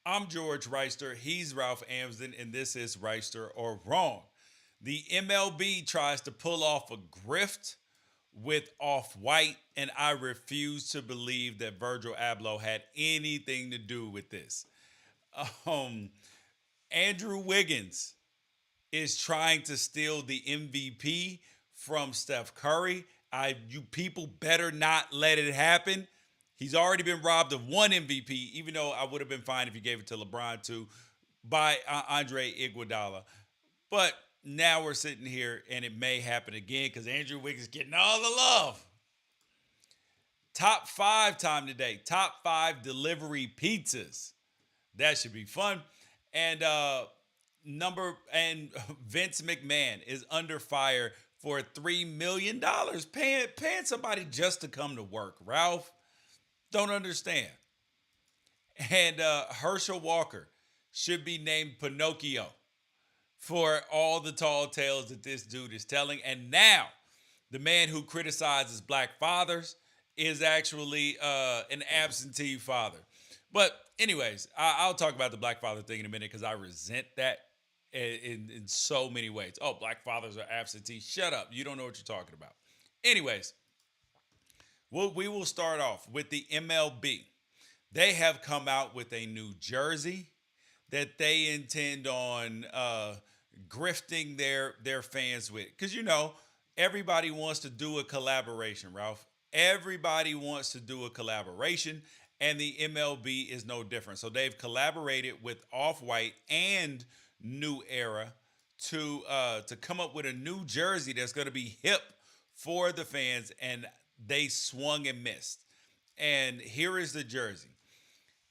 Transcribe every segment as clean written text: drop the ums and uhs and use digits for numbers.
I'm George Wrighster. He's Ralph Amsden, and this is Wrighster or Wrong. The MLB tries to pull off a grift with Off White, and I refuse to believe that Virgil Abloh had anything to do with this. Um, Andrew Wiggins is trying to steal the MVP from Steph Curry. You people better not let it happen. He's already been robbed of one MVP, even though I would have been fine if he gave it to LeBron too, by Andre Iguodala. But now we're sitting here, and it may happen again because Andrew Wiggins is getting all the love. Top five time today. Top five delivery pizzas. That should be fun. And Vince McMahon is under fire for $3 million, paying somebody just to come to work. Ralph, don't understand. And Herschel Walker should be named Pinocchio for all the tall tales that this dude is telling. And now, the man who criticizes black fathers is actually an absentee father. But, anyways, I'll talk about the black father thing in a minute because I resent that in so many ways. Oh, black fathers are absentee. Shut up. You don't know what you're talking about. Anyways, we will start off with the MLB. They have come out with a new jersey that they intend on grifting their fans with. Because, everybody wants to do a collaboration, Ralph. Everybody wants to do a collaboration, and the MLB is no different. So they've collaborated with Off White and New Era to come up with a new jersey that's going to be hip for the fans, and they swung and missed. And here is the jersey.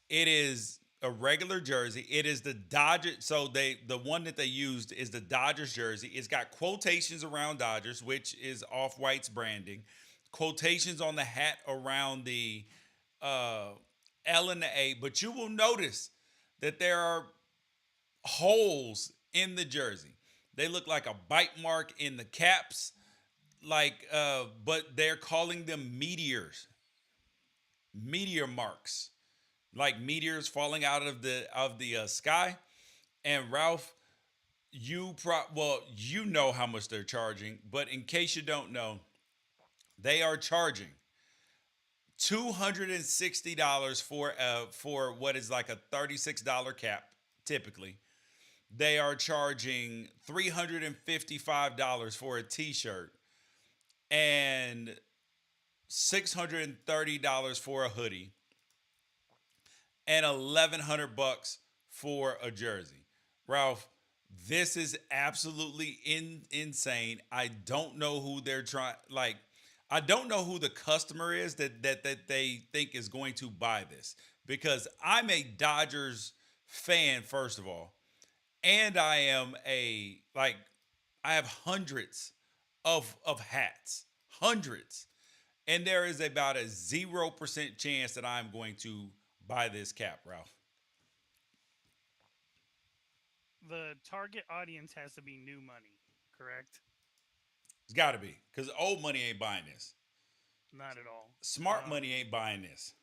It is a regular jersey. It is the Dodgers. So the one that they used is the Dodgers jersey. It's got quotations around Dodgers, which is Off White's branding. Quotations on the hat around the L and the A. But you will notice that there are holes in the jersey. They look like a bite mark in the caps, but they're calling them meteor marks, like meteors falling out of the sky. And Ralph, you know how much they're charging, but in case you don't know, they are charging $260 for what is like a $36 cap typically. They are charging $355 for a t-shirt and $630 for a hoodie and $1,100 for a jersey. Ralph, this is absolutely insane. I don't know who they're trying. I don't know who the customer is that they think is going to buy this, because I'm a Dodgers fan first of all, and I have hundreds of hats, hundreds, and there is about a 0% chance that I'm going to buy this cap, Ralph. The target audience has to be new money, correct? It's got to be, because old money ain't buying this. Not at all. Smart money ain't buying this.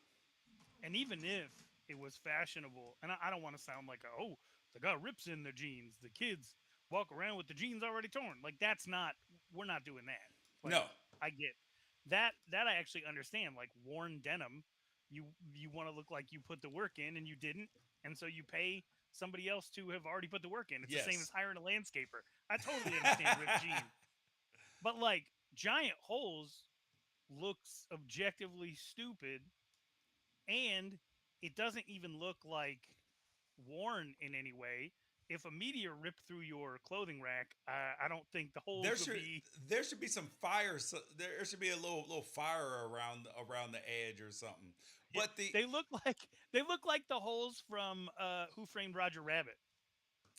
And even if it was fashionable, and I don't want to sound like, the guy rips in their jeans. The kids walk around with the jeans already torn. Like, that's not, we're not doing that. Like, No. I get that. That I actually understand. Like, worn denim, you want to look like you put the work in and you didn't. And so you pay somebody else to have already put the work in. It's the same as Yes. hiring a landscaper. I totally understand ripped jeans. But like giant holes looks objectively stupid, and it doesn't even look like worn in any way. If a meteor ripped through your clothing rack, I don't think the There holes would should be. there should be some fire. So there should be a little fire around the edge or something. Yeah, But the they look like the holes from Who Framed Roger Rabbit.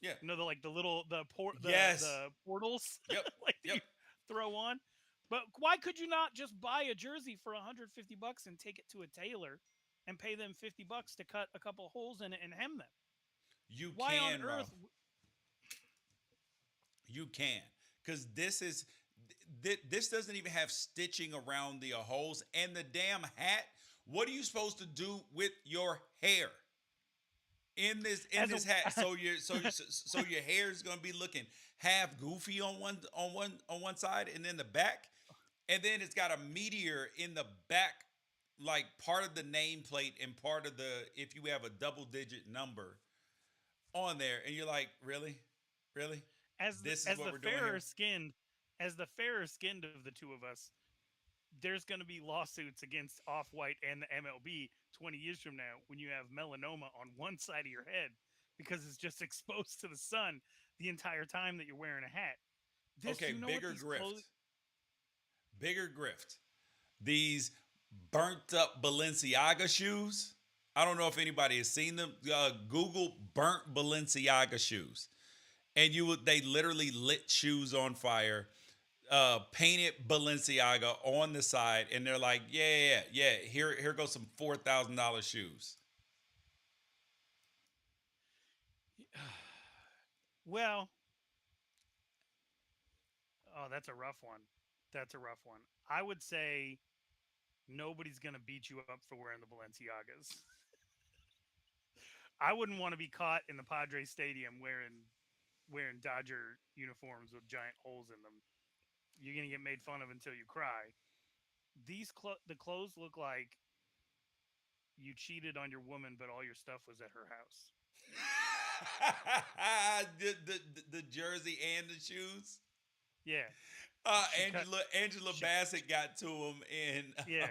yeah, The like the little yes, the portals yep, like that yep. you throw on. But why could you not just buy a jersey for $150 and take it to a tailor and pay them $50 to cut a couple holes in it and hem them? You Why on can, earth? Ralph. You can, because this doesn't even have stitching around the holes and the damn hat. What are you supposed to do with your hair in this hat. So your hair is gonna be looking half goofy on one side, and then the back, and then it's got a meteor in the back, like part of the nameplate and part of the if you have a double digit number on there, and you're like, really, this is as what the we're doing here. fairer skinned of the two of us, there's going to be lawsuits against Off White and the MLB 20 years from now when you have melanoma on one side of your head because it's just exposed to the sun the entire time that you're wearing a hat. Okay, You know what these clothes? bigger grift. These burnt up Balenciaga shoes. I don't know if anybody has seen them. Google burnt Balenciaga shoes, and they literally lit shoes on fire, painted Balenciaga on the side, and they're like, yeah. Here goes some $4,000 shoes. Well, oh, that's a rough one. That's a rough one. I would say nobody's going to beat you up for wearing the Balenciagas. I wouldn't want to be caught in the Padres Stadium wearing Dodger uniforms with giant holes in them. You're gonna get made fun of until you cry. The clothes look like you cheated on your woman, but all your stuff was at her house. The jersey and the shoes. Yeah, Angela she, Bassett got to him yeah.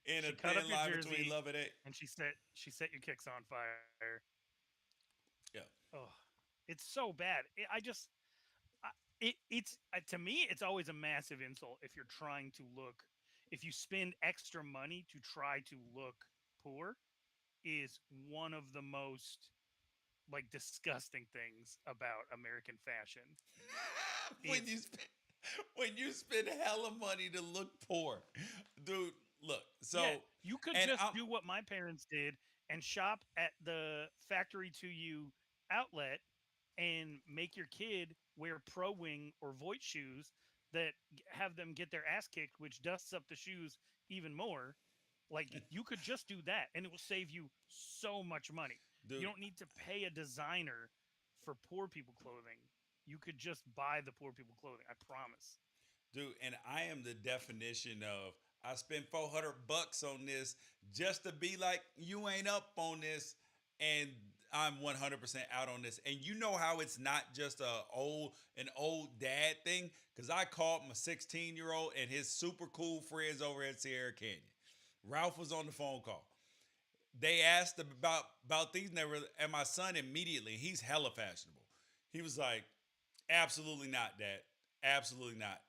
in a She cut up thin your line between jersey love and hate. and she set your kicks on fire. Yeah. Oh, it's so bad. It's to me it's always a massive insult if you're trying to look, if you spend extra money to try to look poor, is one of the most like disgusting things about American fashion. when you It's spend when you spend hella money to look poor, dude. Look, so Yeah, you could and just I'm do what my parents did and shop at the factory to you outlet and make your kid wear Pro Wing or Voigt shoes that have them get their ass kicked, which dusts up the shoes even more. Like you could just do that and it will save you so much money. You dude, don't need to pay a designer for poor people clothing. You could just buy the poor people clothing. I promise. and I am the definition of I spent $400 on this just to be like you ain't up on this, and I'm 100% out on this. And you know how it's not just an old dad thing because I called my 16-year-old and his super cool friends over at Sierra Canyon. Ralph was on the phone call. They asked him about these, and and my son immediately, he's hella fashionable. He was like, "Absolutely not, Dad. Absolutely not.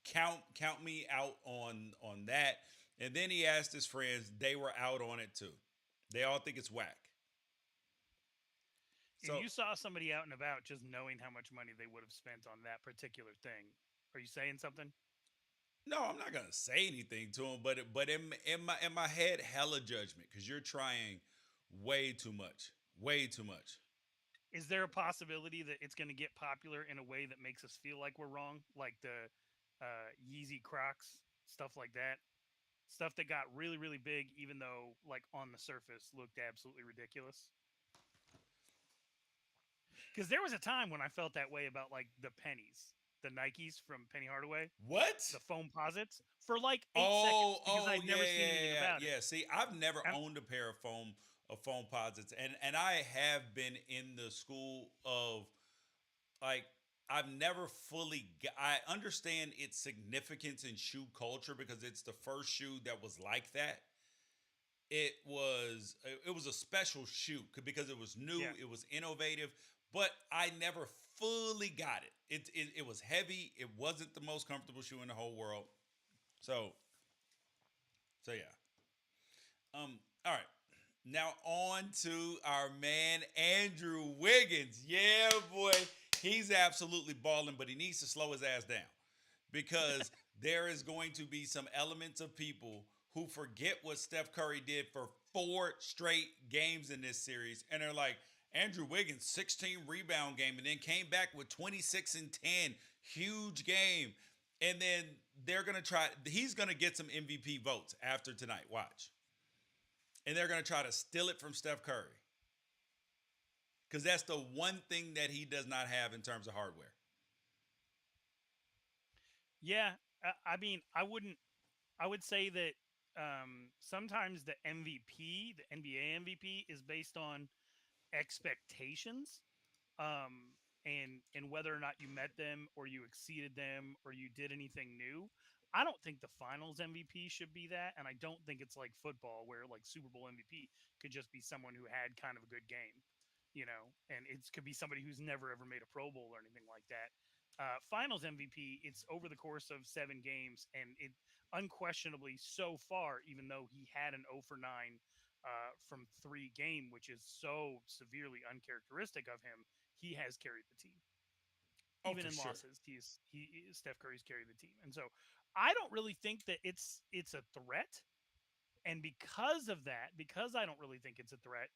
Count me out on that." And then he asked his friends; they were out on it too. They all think it's whack. If So you saw somebody out and about just knowing how much money they would have spent on that particular thing, are you saying something? no, I'm not gonna say anything to him, but in my head, hella judgment because you're trying way too much. Is there a possibility that it's going to get popular in a way that makes us feel like we're wrong, like the Yeezy Crocs, stuff like that, stuff that got really really big, even though like on the surface looked absolutely ridiculous? Because there was a time when I felt that way about like the pennies, the Nikes from Penny Hardaway, What? the foam posits for like 8 seconds because Oh, I'd never seen anything about it. yeah. See, I've never And owned a pair of foam posits, and I have been in the school of like I've never fully. I understand its significance in shoe culture because it's the first shoe that was like that. It was a special shoe because it was new, yeah, it was innovative, but I never fully got it. It was heavy. It wasn't the most comfortable shoe in the whole world. So yeah. All right. Now on to our man Andrew Wiggins. Yeah, boy. He's absolutely balling, but he needs to slow his ass down because there is going to be some elements of people who forget what Steph Curry did for 4 straight games in this series. And they're like, Andrew Wiggins, 16 rebound game, and then came back with 26 and 10. Huge game. And then he's going to get some MVP votes after tonight. Watch. And they're going to try to steal it from Steph Curry. because that's the one thing that he does not have in terms of hardware. Yeah, I mean, I wouldn't. I would say that sometimes the MVP, the NBA MVP, is based on expectations, and whether or not you met them or you exceeded them or you did anything new. I don't think the Finals MVP should be that, and I don't think it's like football where like Super Bowl MVP could just be someone who had kind of a good game, and it could be somebody who's never ever made a Pro Bowl or anything like that. Finals MVP, it's over the course of 7 games, and it unquestionably so far, even though he had an 0 for 9 from 3 game, which is so severely uncharacteristic of him, he has carried the team. Oh, Even for in sure. losses, Steph Curry's carried the team, and so I don't really think that it's a threat. And because of that, because I don't really think it's a threat,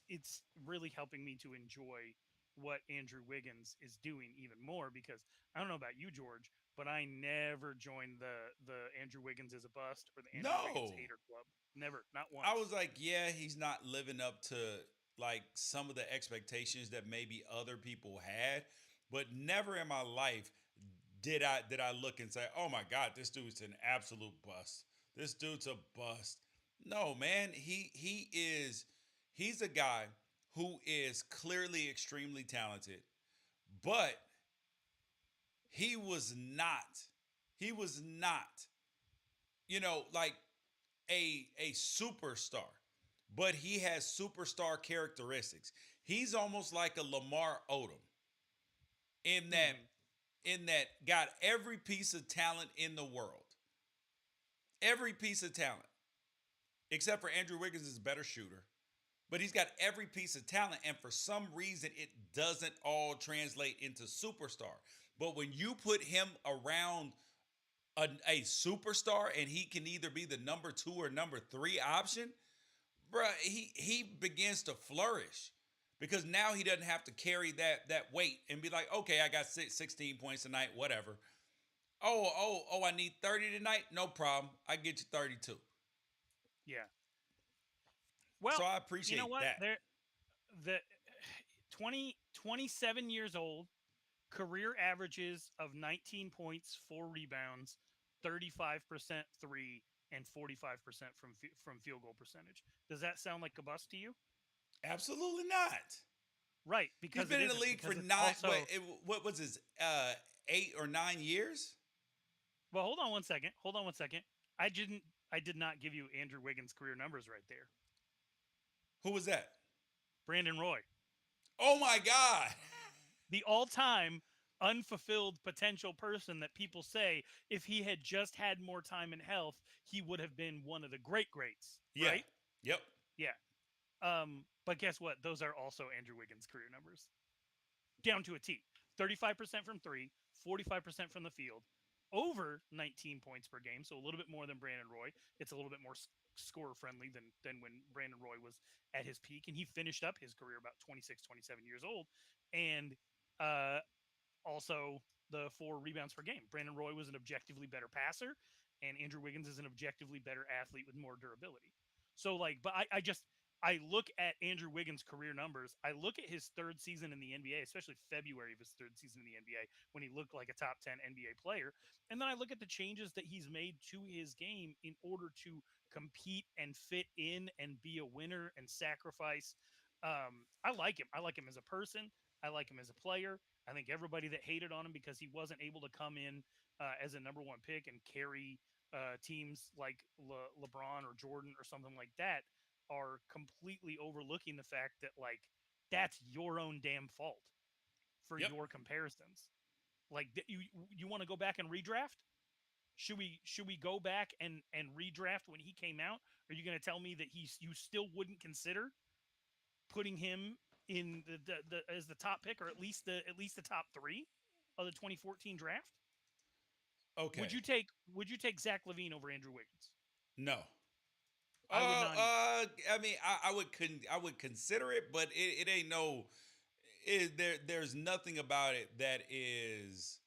it's really helping me to enjoy what Andrew Wiggins is doing even more. Because I don't know about you, George, but I never joined the Andrew Wiggins is a bust or the Andrew Wiggins No. hater club. Never, not I was once. like, yeah, he's not living up to like some of the expectations that maybe other people had, but never in my life did I look and say, "Oh my god, this dude's an absolute bust. This dude's a bust." No, man, he's a guy who is clearly extremely talented, but he was not he was not, like a superstar, but he has superstar characteristics. He's almost like a Lamar Odom in that Hmm. in that got every piece of talent in the world. Every piece of talent. Except for Andrew Wiggins is a better shooter. But he's got every piece of talent, and for some reason it doesn't all translate into superstar. But when you put him around a superstar and he can either be the number 2 or number 3 option, bruh, he begins to flourish because now he doesn't have to carry that weight and be like, okay, I got 16 points tonight, whatever. Oh, I need 30 tonight, no problem. I get you 32. Yeah. So Well, I you know appreciate what? that. The 27 years old, career averages of 19 points, 4 rebounds, 35% three, and 45% from field goal percentage. Does that sound like a bust to you? Absolutely not. Right, He's because it been in the isn't. league for Because it's nine. also. What was his 8 or 9 years? Well, hold on one second. Hold on one second. I didn't. I did not give you Andrew Wiggins' career numbers right there. Who was that? Brandon Roy, Oh my God. the all-time unfulfilled potential person that people say if he had just had more time and health, he would have been one of the great greats, Yeah. right? Yep. Yeah. But guess what? Those are also Andrew Wiggins' career numbers. Down to a T. 35% from three, 45% from the field, over 19 points per game, so a little bit more than Brandon Roy. It's a little bit more scorer friendly than when Brandon Roy was at his peak, and he finished up his career about 26, 27 years old. And uh, also the 4 rebounds per game. Brandon Roy was an objectively better passer, and Andrew Wiggins is an objectively better athlete with more durability. So, like, but I look at Andrew Wiggins' career numbers. I look at his third season in the NBA, especially February of his third season in the NBA, when he looked like a top 10 NBA player. And then I look at the changes that he's made to his game in order to compete and fit in and be a winner and sacrifice. I like him. I like him as a person. I like him as a player. I think everybody that hated on him because he wasn't able to come in as a number one pick and carry teams like LeBron or Jordan or something like that are completely overlooking the fact that like that's your own damn fault for Yep. your comparisons. Like you want to go back and redraft? Should we go back and redraft when he came out? Are you going to tell me that you still wouldn't consider putting him in the as the top pick or at least the top 3 of the 2014 draft? Would Okay. you take Zach LaVine over Andrew Wiggins? No. I would not either. I mean, I would consider it, but it ain't no. There's nothing about it that is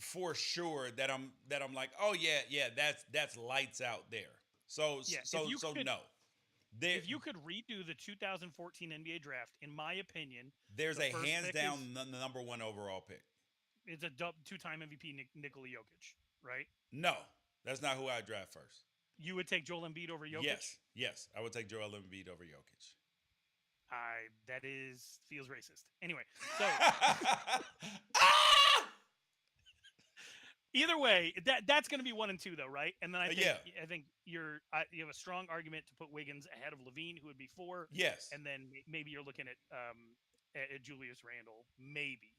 for sure that I'm like, oh yeah, yeah, that's lights out there. So Yeah, if so you so could no. There, If you could redo the 2014 NBA draft, in my opinion, there's the a first hands pick is down number one overall pick. it's a two-time MVP Nikola Jokic, right? No, that's not who I draft first. You would take Joel Embiid over Jokic. Yes, I would take Joel Embiid over Jokic. I that is feels racist. Anyway, so either way, that's going to be 1 and 2 though, right? And then I think you have a strong argument to put Wiggins ahead of Levine, who would be 4. Yes. And then maybe you're looking at Julius Randle, maybe.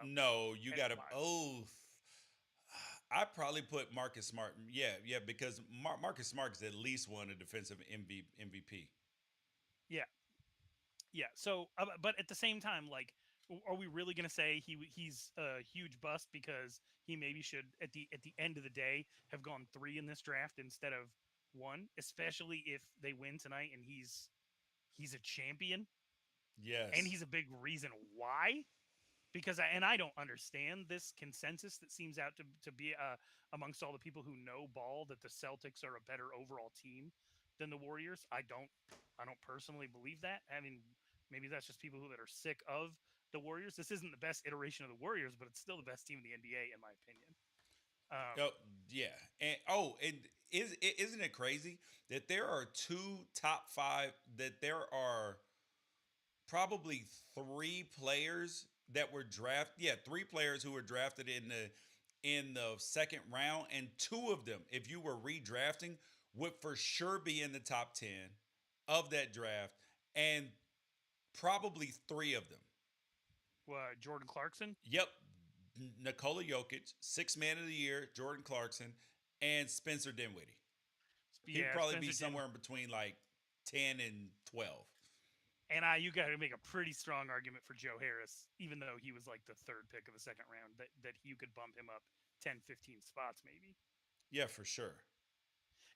No, you got to. 5. Oh, I probably put Marcus Smart. Yeah, because Marcus Smart is at least won a defensive MVP. Yeah, yeah. So, but at the same time, like, are we really going to say he's a huge bust because he maybe should at the end of the day have gone 3 in this draft instead of 1, especially if they win tonight and he's a champion? Yes, and he's a big reason why. Because I don't understand this consensus that seems out to be amongst all the people who know ball that the Celtics are a better overall team than the Warriors. I don't personally believe that. I mean, maybe that's just people that are sick of the Warriors. This isn't the best iteration of the Warriors, but it's still the best team in the NBA in my opinion. Yeah, and isn't it crazy that there are 2 top 5 that there are probably 3 players that were drafted. Yeah, 3 players who were drafted in the second round, and 2 of them, if you were redrafting, would for sure be in the top 10 of that draft, and probably 3 of them. What, Jordan Clarkson? Yep, Nikola Jokic, 6th Man of the Year, Jordan Clarkson, and Spencer Dinwiddie. Yeah, He'd probably Spencer be somewhere in between like 10 and 12. And you got to make a pretty strong argument for Joe Harris, even though he was like the 3rd pick of the second round, that you could bump him up 10, 15 spots maybe. Yeah, for sure.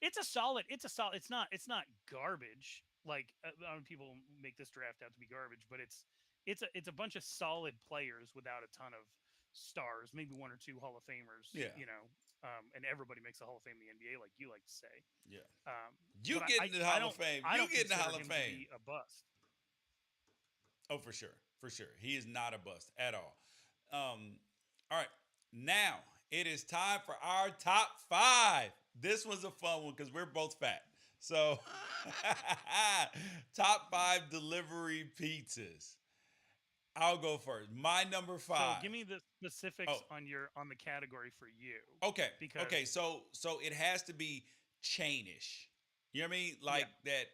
It's a solid. It's not garbage. Like people make this draft out to be garbage, but it's a bunch of solid players without a ton of stars, maybe 1 or 2 Hall of Famers. Yeah. And everybody makes a Hall of Fame in the NBA, like you like to say. Yeah. You get in the Hall of Fame. You get in the Hall of Fame. To be a bust. Oh, for sure. For sure. He is not a bust at all. All right. Now it is time for our top 5. This was a fun one because we're both fat. So top 5 delivery pizzas. I'll go first. My number 5. So give me the specifics on the category for you. Okay. Okay. So it has to be chainish. You know what I mean? Like that.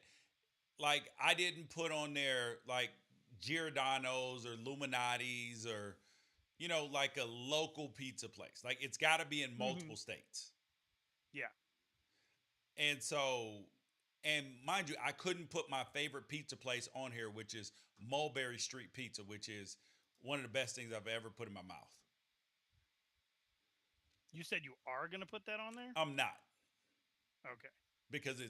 Like I didn't put on there like Giordano's or Illuminati's or like a local pizza place. Like it's got to be in multiple states. Yeah. And so, and mind you, I couldn't put my favorite pizza place on here, which is Mulberry Street Pizza, which is one of the best things I've ever put in my mouth. You said you are going to put that on there? I'm not. Okay. Because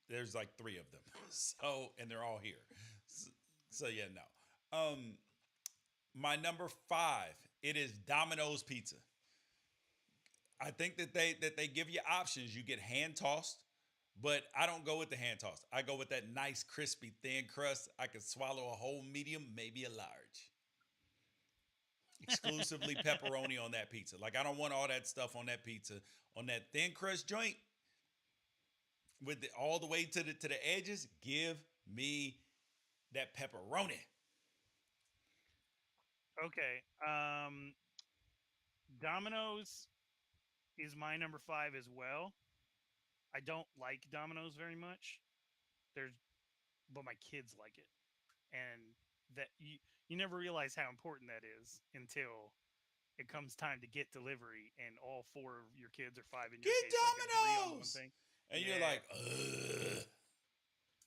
there's like 3 of them. So, and they're all here. So yeah, no. My number 5, it is Domino's Pizza. I think that they give you options. You get hand tossed, but I don't go with the hand tossed. I go with that nice, crispy, thin crust. I can swallow a whole medium, maybe a large. Exclusively pepperoni on that pizza. Like I don't want all that stuff on that pizza. On that thin crust joint, with all the way to the edges, give me that pepperoni. Okay. Domino's is my number 5 as well. I don't like Domino's very much. But my kids like it. And that you never realize how important that is until it comes time to get delivery and all 4 of your kids or 5 in your get case like, agree on one Domino's! thing. And you're like, ugh.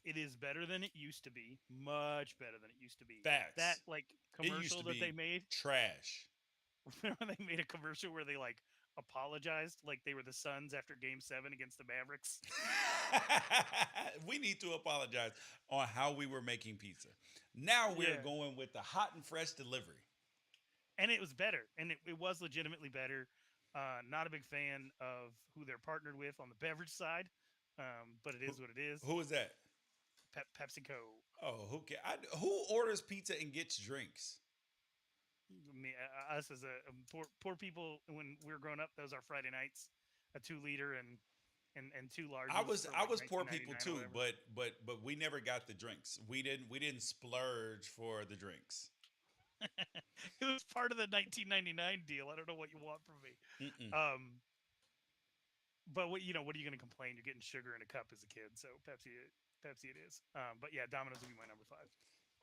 It is better than it used to be. Much better than it used to be. Facts. That like commercial that they made. Trash. Remember they made a commercial where they like apologized like they were the Suns after Game 7 against the Mavericks. We need to apologize on how we were making pizza. Now we're going with the hot and fresh delivery. And it was better. And it was legitimately better. Not a big fan of who they're partnered with on the beverage side. But it is what it is. Who is that? PepsiCo. Oh, who orders pizza and gets drinks? Me, us as a poor people when we were growing up, those are Friday nights, a 2 liter and two I larges was for I like was poor people 19.99 or too, whatever. but we never got the drinks. We didn't splurge for the drinks. It was part of the 1999 deal. I don't know what you want from me. Mm-mm. Um, but what are you going to complain? You're getting sugar in a cup as a kid, so Pepsi it is. But yeah, Domino's would be my number five.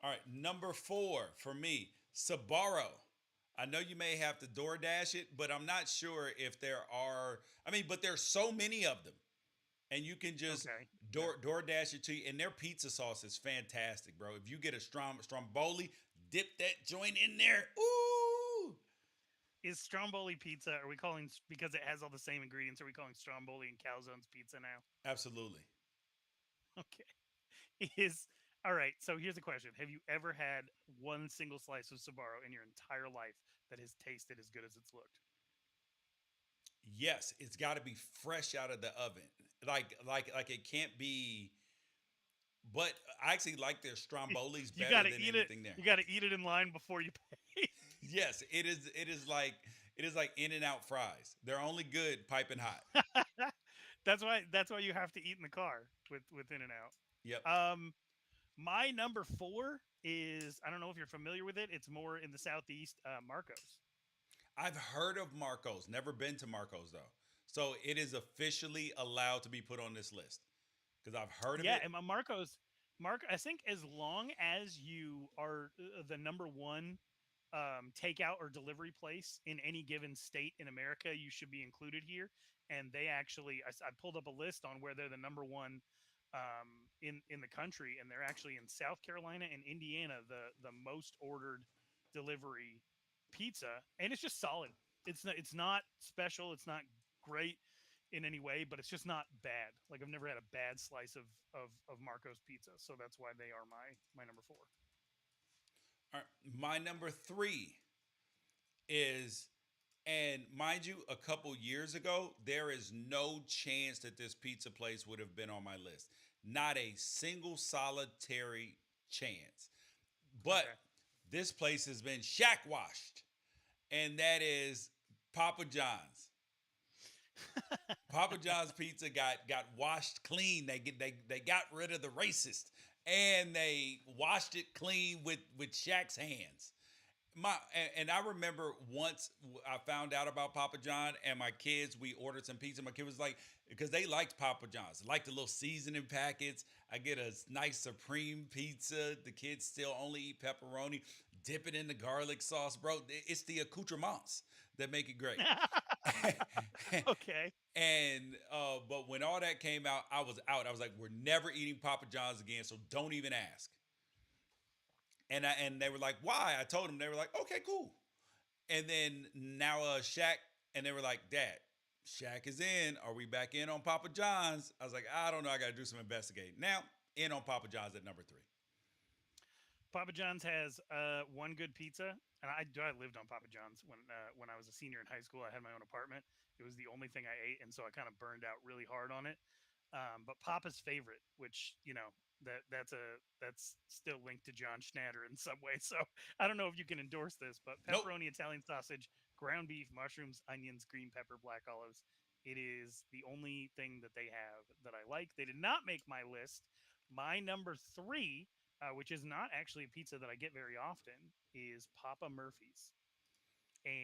All right, number 4 for me, Sabaro. I know you may have to DoorDash it, but I'm not sure if there are. I mean, but there's so many of them, and you can just Okay, yeah. DoorDash it to you. And their pizza sauce is fantastic, bro. If you get a Stromboli, dip that joint in there. Ooh, Is Stromboli pizza? Are we calling because it has all the same ingredients? Are we calling Stromboli and Calzone's pizza now? absolutely. Okay. Is all right. So here's the question: have you ever had one single slice of Sbarro in your entire life that has tasted as good as it's looked? Yes, it's got to be fresh out of the oven. Like it can't be. But I actually like their Strombolis You better got to than eat it. anything there. You got to eat it in line before you pay. Yes, it is. It is like In and Out fries. They're only good piping hot. That's why you have to eat in the car with In and Out. Yep. Um, my number four is I don't know if you're familiar with it. It's more in the southeast. Marcos. I've heard of Marco's. Never been to Marco's though. So it is officially allowed to be put on this list because I've heard of Yeah, it. and Marcos. I think as long as you are the number one takeout or delivery place in any given state in America, you should be included here. And they actually, I pulled up a list on where they're the number one in the country, and they're actually in South Carolina and Indiana, the most ordered delivery pizza, and it's just solid. It's not special. It's not great in any way, but it's just not bad. Like I've never had a bad slice of Marco's pizza, so that's why they are my number four. All right, my number 3 is, and mind you, a couple years ago, there is no chance that this pizza place would have been on my list. Not a single solitary chance. But Okay. this place has been shack washed, and that is Papa John's. Papa John's pizza got washed clean. They got rid of the racist, and they washed it clean with Shaq's hands. And I remember once I found out about Papa John, and my kids, we ordered some pizza. My kid was like, because they liked Papa John's, like the little seasoning packets. I get a nice supreme pizza. The kids still only eat pepperoni. Dip it in the garlic sauce, bro. It's the accoutrements that make it great. Okay. And but when all that came out, I was out. I was like, we're never eating Papa John's again, so don't even ask. And they were like, why? I told them. They were like, okay, cool. And then now Shaq, and they were like, Dad, Shaq is in. Are we back in on Papa John's? I was like, I don't know. I got to do some investigating. Now in on Papa John's at number 3. Papa John's has one good pizza, and I lived on Papa John's when I was a senior in high school. I had my own apartment. It was the only thing I ate, and so I kind of burned out really hard on it. But Papa's favorite, which that's still linked to John Schnatter in some way. So I don't know if you can endorse this, but Nope. pepperoni, Italian sausage, ground beef, mushrooms, onions, green pepper, black olives. It is the only thing that they have that I like. They did not make my list. My number three, which is not actually a pizza that I get very often, is Papa Murphy's,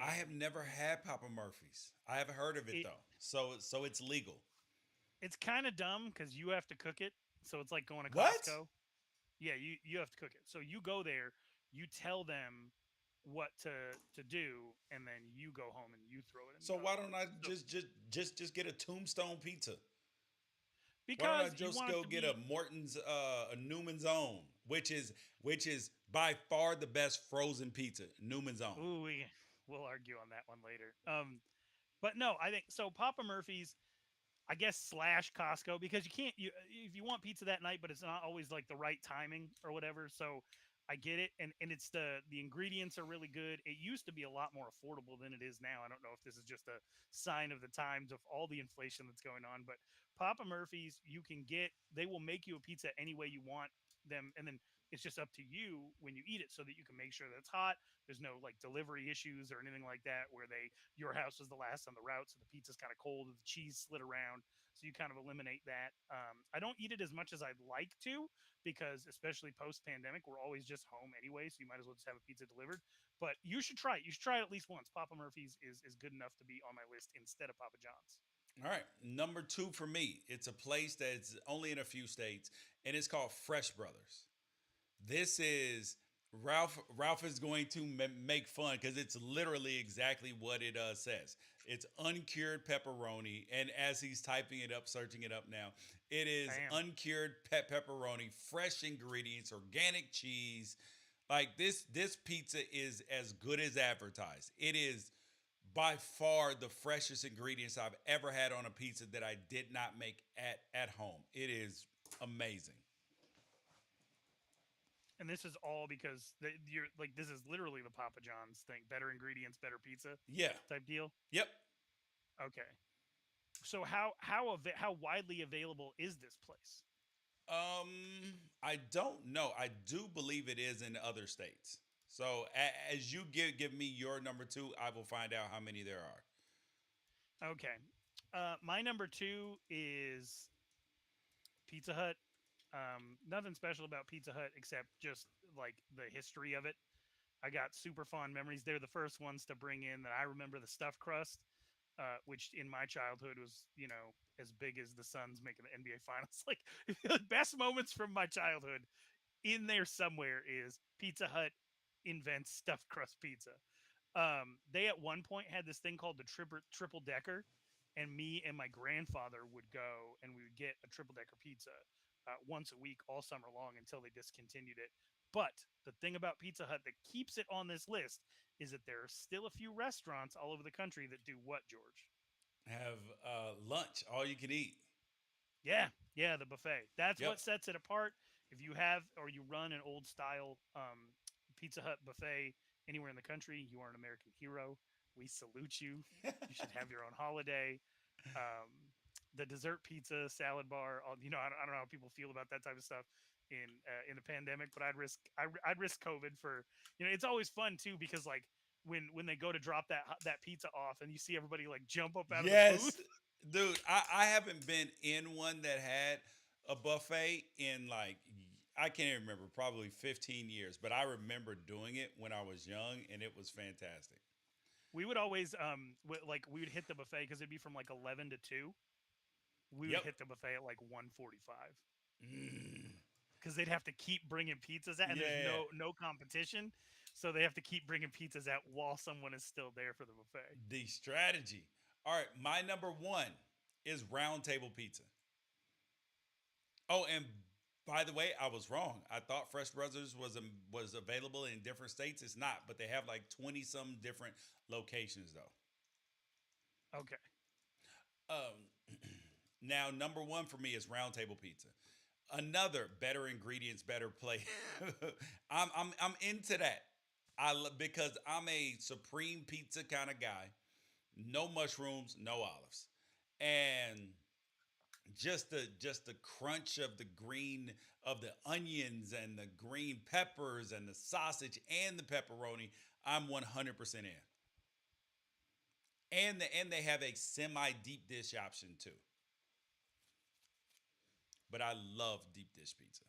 I have and never had Papa Murphy's. I have heard of it it though. So it's legal. it's kind of dumb because you have to cook it. So it's like going to What? Costco. Yeah, you have to cook it. So you go there, you tell them what to do, and then you go home and you throw it in So the why oven. don't I So just get a Tombstone pizza? Why don't I because you just want it go to get a be, Morton's, a Newman's Own, which is by far the best frozen pizza, Newman's Own. ooh, we'll argue on that one later. But no, I think so. Papa Murphy's, I guess slash Costco because you can't you if you want pizza that night, but it's not always like the right timing or whatever. So I get it, and it's the ingredients are really good. It used to be a lot more affordable than it is now. I don't know if this is just a sign of the times of all the inflation that's going on, but Papa Murphy's, you can get, they will make you a pizza any way you want them, and then it's just up to you when you eat it so that you can make sure that it's hot. There's no like delivery issues or anything like that where your house was the last on the route, so the pizza's kind of cold or the cheese slid around. So you kind of eliminate that. I don't eat it as much as I'd like to because, especially post pandemic, we're always just home anyway. So you might as well just have a pizza delivered. But you should try it. You should try it at least once. Papa Murphy's is good enough to be on my list instead of Papa John's. All right, number two for me. It's a place that's only in a few states, and it's called Fresh Brothers. This is Ralph. Ralph is going to make fun because it's literally exactly what it says. It's uncured pepperoni, and as he's typing it up, searching it up now, it is Damn. uncured pepperoni, fresh ingredients, organic cheese. Like this pizza is as good as advertised. It is by far the freshest ingredients I've ever had on a pizza that I did not make at home. It is amazing. And this is all because you're like, this is literally the Papa John's thing: better ingredients, better pizza Yeah. type deal. Yep. Okay. So how widely available is this place? I don't know. I do believe it is in other states. So as you give me your number two, I will find out how many there are. Okay. My number two is Pizza Hut. Nothing special about Pizza Hut except just like the history of it. I got super fond memories. They're the first ones to bring in that I remember the stuffed crust, which in my childhood was, as big as the Suns making the NBA Finals. Like the best moments from my childhood in there somewhere is Pizza Hut invents stuffed crust pizza. They at one point had this thing called the triple decker, and me and my grandfather would go and we would get a triple decker pizza once a week all summer long until they discontinued it. But the thing about Pizza Hut that keeps it on this list is that there are still a few restaurants all over the country that do what, George? Have lunch, all you can eat. Yeah, yeah, the buffet. That's Yep. what sets it apart. If you have or you run an old style Pizza Hut buffet anywhere in the country, you are an American hero. We salute you. You should have your own holiday. Um, the dessert pizza, salad bar. I don't know how people feel about that type of stuff in the pandemic, but I'd risk COVID for. It's always fun too because like when they go to drop that pizza off and you see everybody like jump up out of the Yes, booth. dude. I haven't been in one that had a buffet in like I can't even remember, probably 15 years. But I remember doing it when I was young, and it was fantastic. We would always we would hit the buffet because it'd be from like 11 to 2. We would Yep. hit the buffet at like 1:45 because they'd have to keep bringing pizzas out, and there's Yeah. no competition, so they have to keep bringing pizzas out while someone is still there for the buffet. The strategy. All right, my number one is Round Table Pizza. Oh, and by the way, I was wrong. I thought Fresh Brothers was available in different states. It's not, but they have like 20 some different locations though. Okay, Um, now number one for me is Round Table Pizza. Another better ingredients, better play. I'm into that. Because I'm a supreme pizza kind of guy. No mushrooms, no olives, and just the crunch of the green of the onions and the green peppers and the sausage and the pepperoni. I'm 100% in. And they have a semi deep dish option too. But I love deep dish pizza.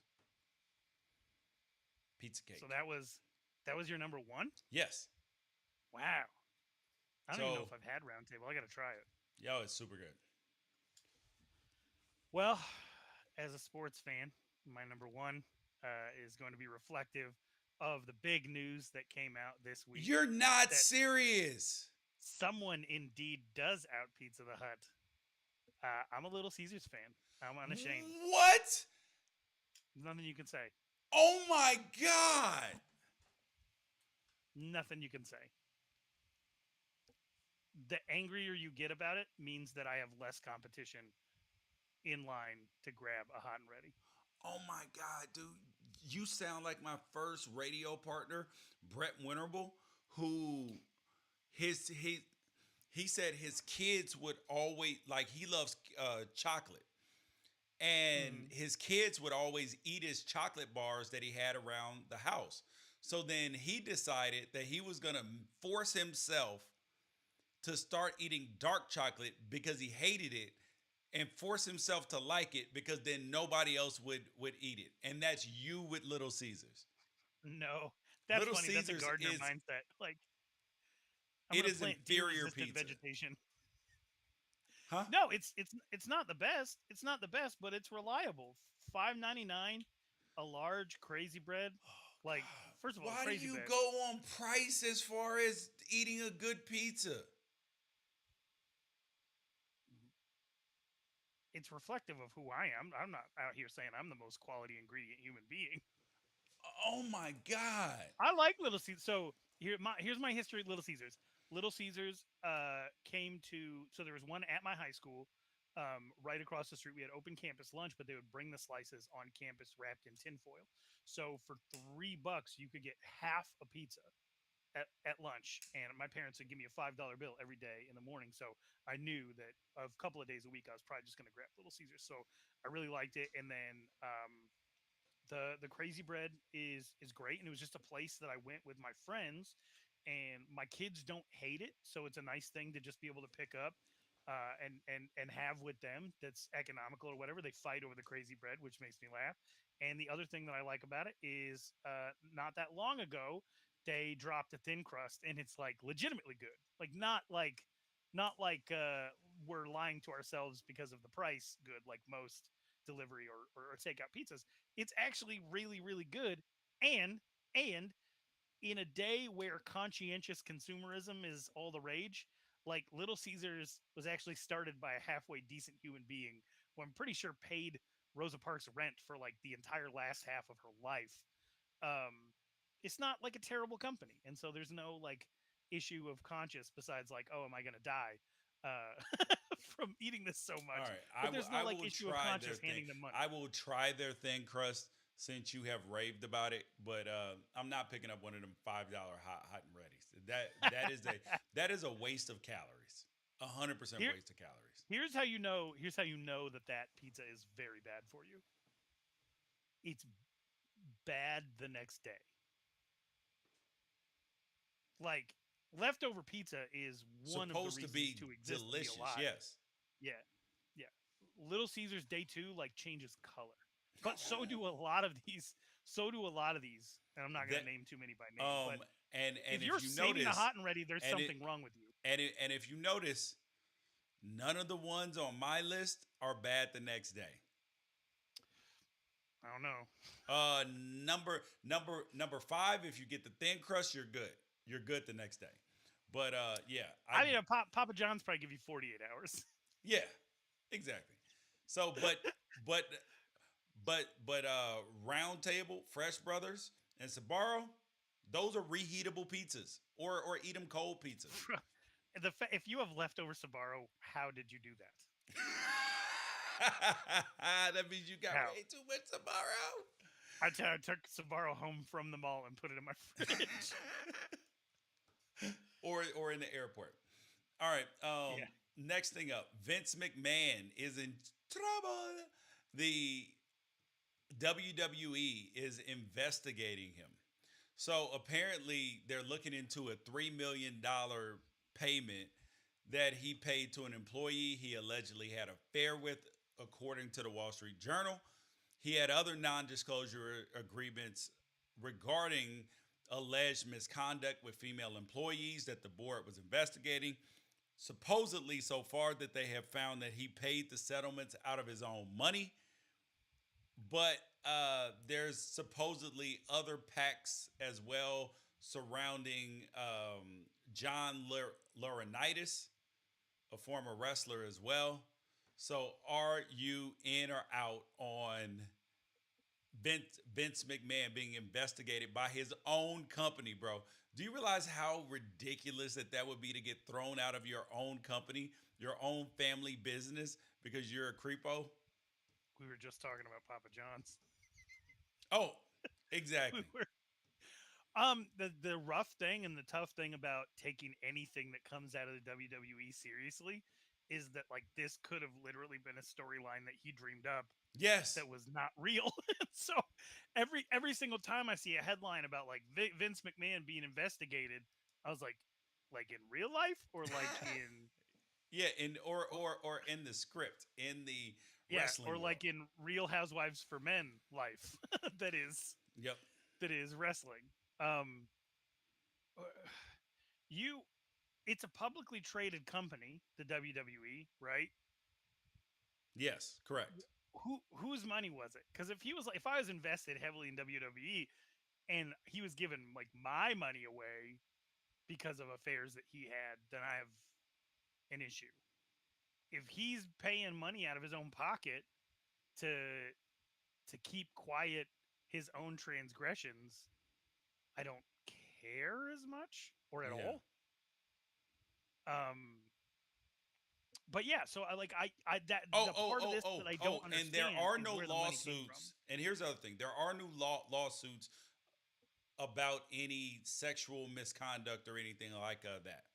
Pizza so cake. that was your number one. Yes. Wow, I don't even know So, if I've had Round Table. I got to try it. yo, it's super good. Well, as a sports fan, my number one is going to be reflective of the big news that came out this week You're not that serious. someone indeed does out Pizza the Hut. I'm a Little Caesars fan. I'm unashamed. What? Nothing you can say. Oh my God. Nothing you can say. The angrier you get about it means that I have less competition in line to grab a hot and ready. Oh my God, dude. you sound like my first radio partner, Brett Winterble, who his he said his kids would always like he loves chocolate, and Mhm. his kids would always eat his chocolate bars that he had around the house. So then he decided that he was going to force himself to start eating dark chocolate because he hated it, and force himself to like it because then nobody else would eat it. And that's you with Little Caesars. No, that's Little funny. That's a Caesars gardener is mindset. Like, I'm it gonna is plant deer inferior resistant pizza. vegetation. Huh? No, it's not the best. It's not the best, but it's reliable. $5.99, a large crazy bread. Like, God, first of all, the why do crazy you bread. go on price as far as eating a good pizza? It's reflective of who I am. I'm not out here saying I'm the most quality ingredient human being. Oh my God. I like Little Caesars. So here's my history at Little Caesars. Little Caesars came to, so there was one at my high school, right across the street. We had open campus lunch, but they would bring the slices on campus wrapped in tinfoil. So for $3, you could get half a pizza at lunch, and my parents would give me a $5 bill every day in the morning. So I knew that a couple of days a week I was probably just going to grab Little Caesars. So I really liked it. And then the crazy bread is great, and it was just a place that I went with my friends, and my kids don't hate it, so it's a nice thing to just be able to pick up and have with them. That's economical or whatever. They fight over the crazy bread, which makes me laugh. And the other thing that I like about it is not that long ago they dropped a thin crust, and it's like legitimately good. Like not like we're lying to ourselves because of the price good, like most delivery or takeout pizzas. It's actually really, really good. And in a day where conscientious consumerism is all the rage, like Little Caesars was actually started by a halfway decent human being who I'm pretty sure paid Rosa Parks rent for like the entire last half of her life. Um, it's not like a terrible company, and so there's no like issue of conscience besides like, oh, am I gonna die uh, from eating this so All much? right, But there's no I like will issue of try their conscience thing. handing them money. I will try their thin crust since you have raved about it, but I'm not picking up one of them $5 hot and ready's. That is a waste of calories. 100% Here, waste of calories. here's how you know. Here's how you know that that pizza is very bad for you. It's bad the next day. Like leftover pizza is one of the Supposed to reasons be to exist and be delicious, alive. yes. Yeah, yeah. Little Caesars day two like changes color, but so do a lot of these. So do a lot of these, and I'm not going That to name too many by name. But um and if you're if you saving the notice, hot and ready, there's and it something wrong with you. and if you notice, none of the ones on my list are bad the next day. I don't know. Number five, if you get the thin crust, you're good. You're good the next day. But yeah, I mean, Papa John's probably give you 48 hours. yeah, exactly. So, but Round Table, Fresh Brothers, and Sabaro, those are reheatable pizzas, or eat them cold pizzas. If you have leftover Sabaro, how did you do that? That means you got How? way too much Sabaro. I took Sabaro home from the mall and put it in my fridge. Or in the airport. All right. Yeah. Next thing up, Vince McMahon is in trouble. The WWE is investigating him. So apparently they're looking into a $3 million payment that he paid to an employee he allegedly had an affair with, according to the Wall Street Journal. He had other non-disclosure agreements regarding alleged misconduct with female employees that the board was investigating. Supposedly, so far, that they have found that he paid the settlements out of his own money, but there's supposedly other pacts as well surrounding John Laurinaitis, a former wrestler as well. So, are you in or out on Vince McMahon being investigated by his own company, bro? Do you realize how ridiculous that would be to get thrown out of your own company, your own family business, because you're a creepo? We were just talking about Papa John's. Oh, Exactly. The rough thing and the tough thing about taking anything that comes out of the WWE seriously is that like this could have literally been a storyline that he dreamed up Yes. that was not real. So every single time I see a headline about like Vince McMahon being investigated, I was like in real life or like in Yeah, in or in the script in the yeah, or wrestling world. like in Real Housewives for Men life that is Yep. wrestling. Um, uh, you, it's a publicly traded company, the WWE, right? Yes, correct. Whose money was it? Because if I was invested heavily in WWE and he was giving like my money away because of affairs that he had, then I have an issue. If he's paying money out of his own pocket to keep quiet his own transgressions, I don't care as much or at Yeah. all. Um, but yeah, so I that the part of this that I don't And there understand are is no where the money came from. lawsuits. And here's the other thing: there are no lawsuits about any sexual misconduct or anything like that.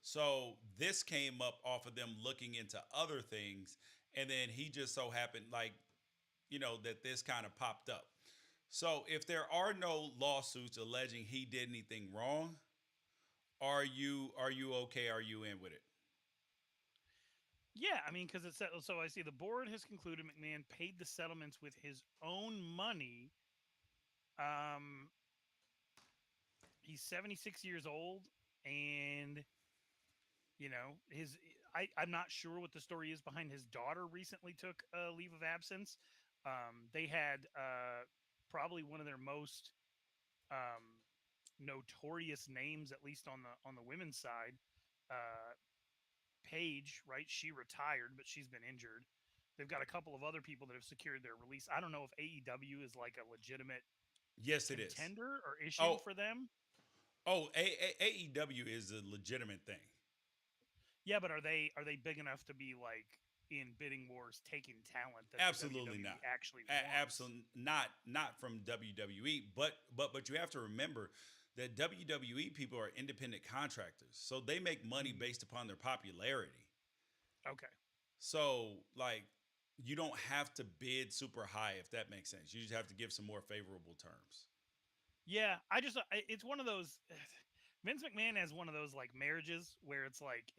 So this came up off of them looking into other things, and then he just so happened, like, that this kind of popped up. So if there are no lawsuits alleging he did anything wrong, are you okay? Are you in with it? Yeah, I mean, because it's so I see the board has concluded McMahon paid the settlements with his own money. Um, he's 76 years old, and I'm not sure what the story is behind his daughter recently took a leave of absence. They had probably one of their most um, notorious names, at least on the women's side. Uh, Paige, right? She retired, but she's been injured. They've got a couple of other people that have secured their release. I don't know if AEW is like a legitimate Yes, it is. contender or issue Oh, for them. AEW is a legitimate thing. Yeah, but are they big enough to be like in bidding wars taking talent that the Absolutely WWE not. actually wants? Absolutely not from WWE. But you have to remember that WWE people are independent contractors, so they make money Mhm. based upon their popularity. Okay. So like you don't have to bid super high if that makes sense. You just have to give some more favorable terms. Yeah, it's one of those Vince McMahon has one of those like marriages where it's like,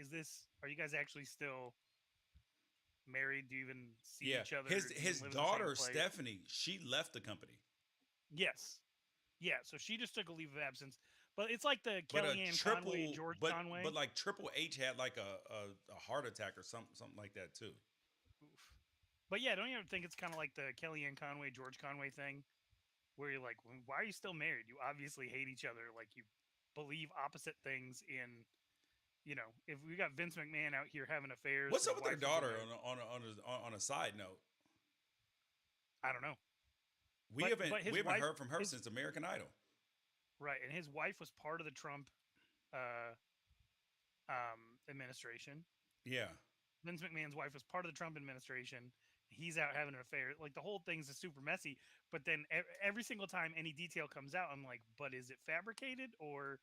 are you guys actually still married? Do you even see Yeah, each other? his Do you even his live in the same daughter place? Stephanie, she left the company. Yes. Yeah, so she just took a leave of absence. But it's like the But a Kellyanne Conway, triple, George but Conway. like Triple H had like a heart attack or something like that too. Oof. But yeah, don't you ever think it's kind of like the Kellyanne Conway, George Conway thing? Where you're like, why are you still married? You obviously hate each other. Like you believe opposite things in, if we got Vince McMahon out here having affairs, What's his up with their wife is in daughter a, on a side note? I don't know. We But haven't but we his haven't wife, heard from her his since American Idol. right, and his wife was part of the Trump uh, administration. Yeah, Vince McMahon's wife was part of the Trump administration. He's out having an affair. Like the whole thing's super messy. But then every single time any detail comes out, I'm like, but is it fabricated or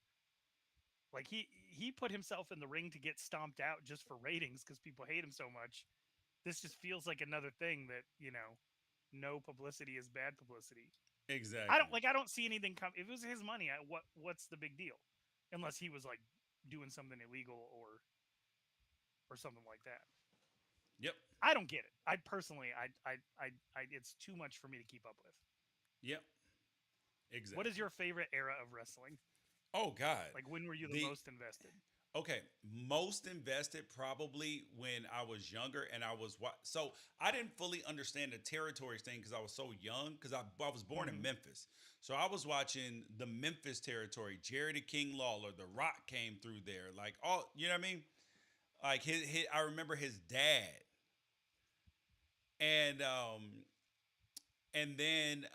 like he put himself in the ring to get stomped out just for ratings because people hate him so much. This just feels like another thing that no publicity is bad publicity. exactly. I don't see anything come. If it was his money, what's the big deal? Unless he was like doing something illegal or something like that. Yep, I don't get it. I personally, it's too much for me to keep up with. yep, What is exactly. your favorite era of wrestling? Oh God, Like, when were you the the most invested? okay, most invested probably when I was younger and so I didn't fully understand the territories thing because I was so young because I was born in Hmm. Memphis. So I was watching the Memphis territory. Jerry the King Lawler, The Rock came through there. Like all, you know what I mean? Like I remember his dad. And then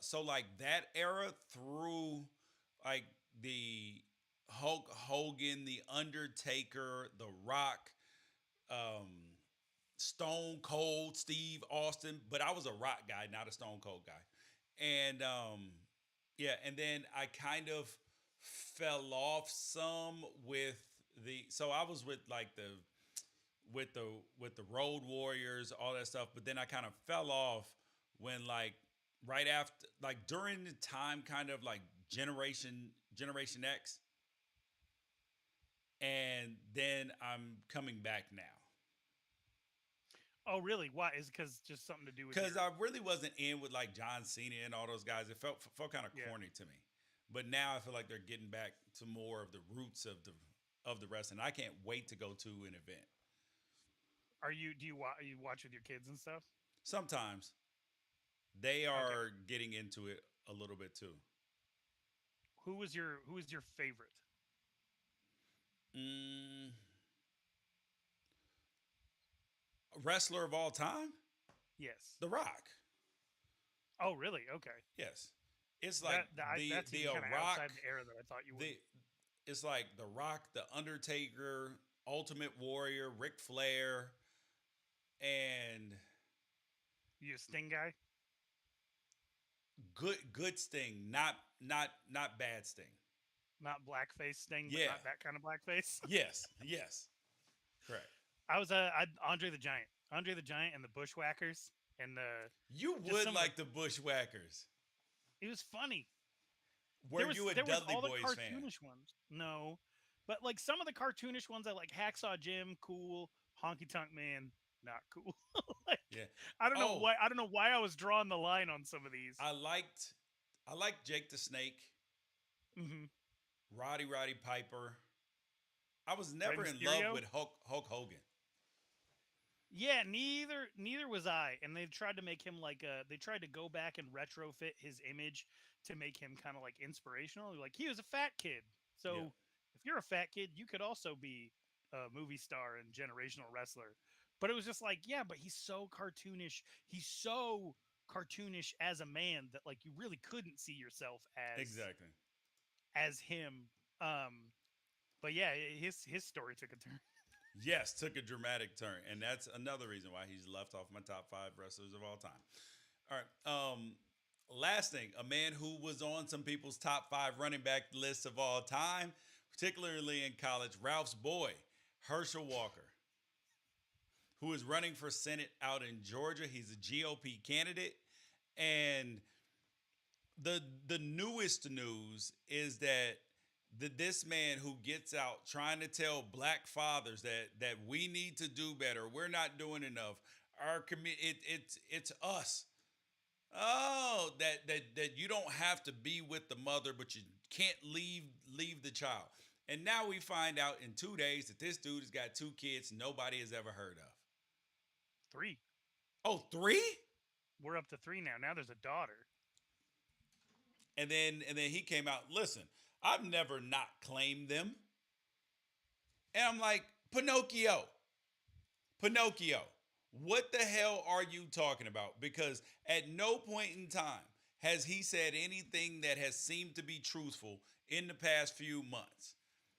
so like that era through like the Hulk Hogan, the Undertaker, The Rock, um, Stone Cold, Steve Austin, but I was a Rock guy, not a Stone Cold guy. And Yeah, and then I kind of fell off some with so I was with like the Road Warriors, all that stuff, but then I kind of fell off when like right after like during the time kind of like Generation X, and then I'm coming back now. Oh, really? Why? Is it because just something to do with Because I really wasn't in with like John Cena and all those guys. It felt kind of Yeah. corny to me. But now I feel like they're getting back to more of the roots of the wrestling. I can't wait to go to an event. Do you watch with your kids and stuff? Sometimes they Okay. are getting into it a little bit too. Who was your favorite? Mm, wrestler of all time, Yes. The Rock. Oh, really? Okay. Yes, it's like That's the even kind of Rock. outside the era that I thought you would. It's like The Rock, The Undertaker, Ultimate Warrior, Ric Flair, and You a Sting guy? good Sting, not bad Sting. Not blackface Sting, but Yeah. not that kind of blackface. Yes, correct. I was Andre the Giant, and the Bushwhackers, and the You Just would some of like the Bushwhackers. it was funny. Were you a there was Dudley all the Boys fan? cartoonish ones. No, but like some of the cartoonish ones, I like Hacksaw Jim, cool. Honky Tonk Man, not cool. Like, Yeah. I don't know Oh. why. I don't know why I was drawing the line on some of these. I liked Jake the Snake, hmm Roddy Piper. I was never Rey in Mysterio? love with Hulk Hogan. Yeah, neither was I. And they tried to make him they tried to go back and retrofit his image to make him kind of like inspirational. Like he was a fat kid. So Yeah. if you're a fat kid, you could also be a movie star and generational wrestler. But it was just like, yeah, but he's so cartoonish. He's so cartoonish as a man that like you really couldn't see yourself Exactly. as him. But yeah, his story took a turn. Yes, took a dramatic turn, and that's another reason why he's left off my top 5 wrestlers of all time. All right. Last thing, a man who was on some people's top 5 running back lists of all time, particularly in college, Ralph's boy, Herschel Walker, who is running for Senate out in Georgia. He's a GOP candidate, and the newest news is that this man who gets out trying to tell black fathers that we need to do better, we're not doing enough. Our it's us. Oh, that you don't have to be with the mother, but you can't leave the child. And now we find out in 2 days that this dude has got 2 kids nobody has ever heard of. 3. Oh, 3? We're up to 3 now. Now there's a daughter. And then he came out, listen, I've never not claimed them. And I'm like, Pinocchio, what the hell are you talking about? Because at no point in time has he said anything that has seemed to be truthful in the past few months.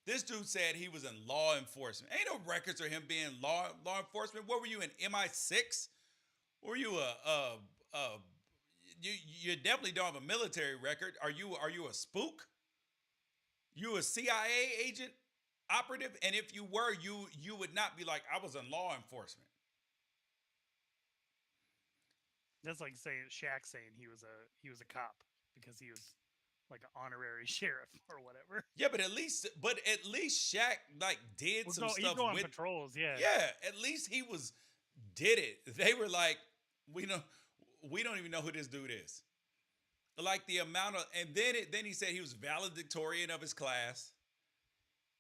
This dude said he was in law enforcement. Ain't no records of him being law enforcement. What were you in, MI6? Were you you definitely don't have a military record. Are you a spook? You a CIA agent, operative? And if you were, you would not be like, I was in law enforcement. That's like Shaq saying he was a cop because he was like an honorary sheriff or whatever. Yeah, but at least Shaq like did some He'd stuff go on with patrols. Yeah. Yeah, at least he did it. They were like, we don't even know who this dude is. Like the amount of, and then he said he was valedictorian of his class.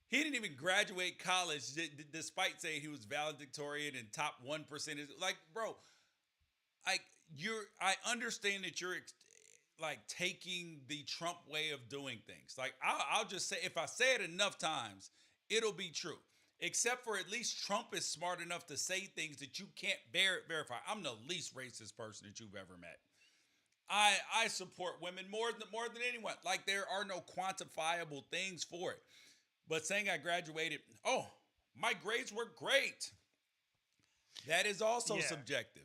He didn't even graduate college, despite saying he was valedictorian and top 1%. Like, bro, like I understand that you're like taking the Trump way of doing things. Like I'll just say, if I say it enough times, it'll be true. Except for at least Trump is smart enough to say things that you can't verify. I'm the least racist person that you've ever met. I support women more than anyone. Like there are no quantifiable things for it. But saying I graduated, oh, my grades were great. That is also subjective.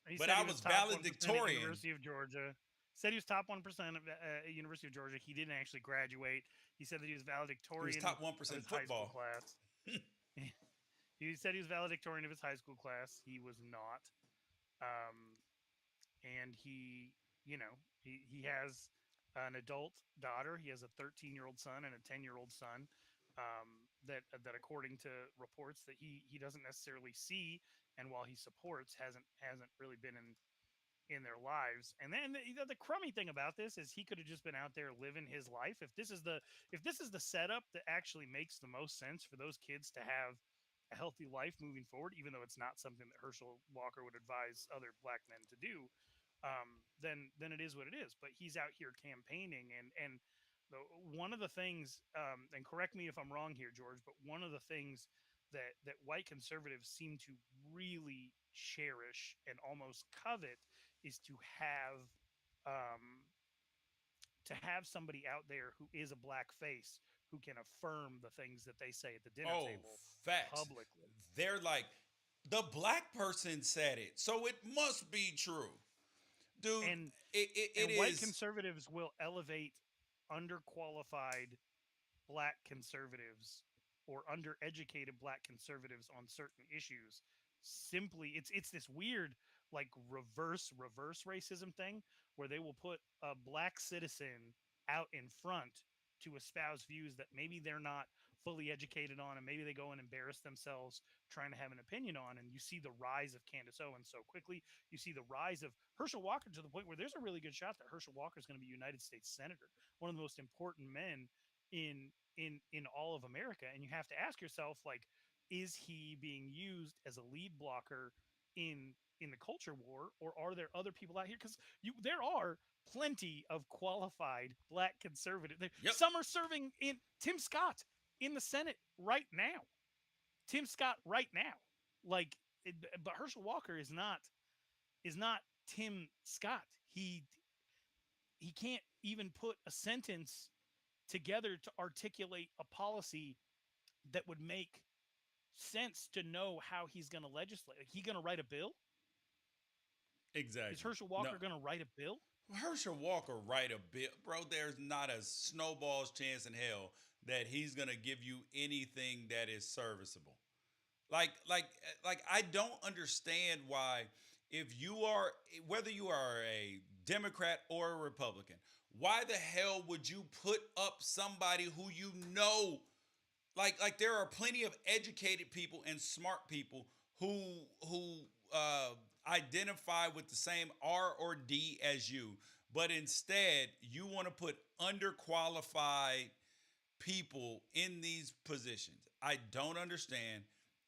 He But said I he was top 1% at valedictorian. University of Georgia. Said he was top 1% at University of Georgia. He didn't actually graduate. He said that he was He was valedictorian top of 1% his high school football. class. He said he was valedictorian of his high school class. He was not. Um, and he has an adult daughter. He has a 13-year-old son and a 10-year-old son. That according to reports that he doesn't necessarily see, and while he supports, hasn't really been in their lives. And then the crummy thing about this is he could have just been out there living his life. If this is the setup that actually makes the most sense for those kids to have a healthy life moving forward, even though it's not something that Herschel Walker would advise other black men to do, then it is what it is. But he's out here campaigning, and one of the things, and correct me if I'm wrong here, George, but one of the things that white conservatives seem to really cherish and almost covet is um, to have somebody out there who is a black face who can affirm the things that they say at the dinner Oh, table facts. publicly. They're like, the black person said it, so it must be true. Dude, And it and white is. conservatives will elevate underqualified black conservatives or undereducated black conservatives on certain issues. Simply, it's this weird like reverse racism thing where they will put a black citizen out in front to espouse views that maybe they're not fully educated on, and maybe they go and embarrass themselves trying to have an opinion on. And you see the rise of Candace Owens so quickly. You see the rise of Herschel Walker to the point where there's a really good shot that Herschel Walker is going to be United States Senator, one of the most important men in all of America. And you have to ask yourself, like, is he being used as a lead blocker in the culture war, or are there other people out here? Because there are plenty of qualified black conservatives. Yep. Some are serving in Tim Scott in the Senate right now. Tim Scott right now. Like, but Herschel Walker is not Tim Scott. He can't even put a sentence together to articulate a policy that would make sense to know how he's going to legislate. Like, he going to write a bill? Is Exactly. Herschel No. Walker going to write a bill? Herschel Walker write a bit, bro. There's not a snowball's chance in hell that he's gonna give you anything that is serviceable. Like, like, like, I don't understand why, if you are, whether you are a Democrat or a Republican, why the hell would you put up somebody who you know? Like there are plenty of educated people and smart people who identify with the same R or D as you, but instead you want to put underqualified people in these positions. I don't understand.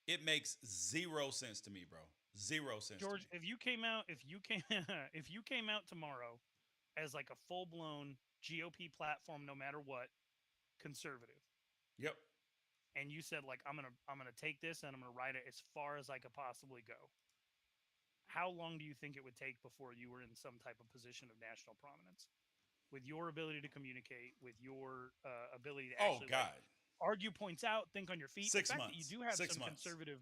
It makes zero sense to me, bro. Zero sense to George, me. if you came out tomorrow as like a full blown GOP platform, no matter what, conservative, Yep. and you said, like, I'm gonna take this and I'm gonna write it as far as I could possibly go, how long do you think it would take before you were in some type of position of national prominence? With your ability to communicate, with your ability to Oh actually, like, God. argue points out, think on your feet, the Six fact that you months. do have Six some months. conservative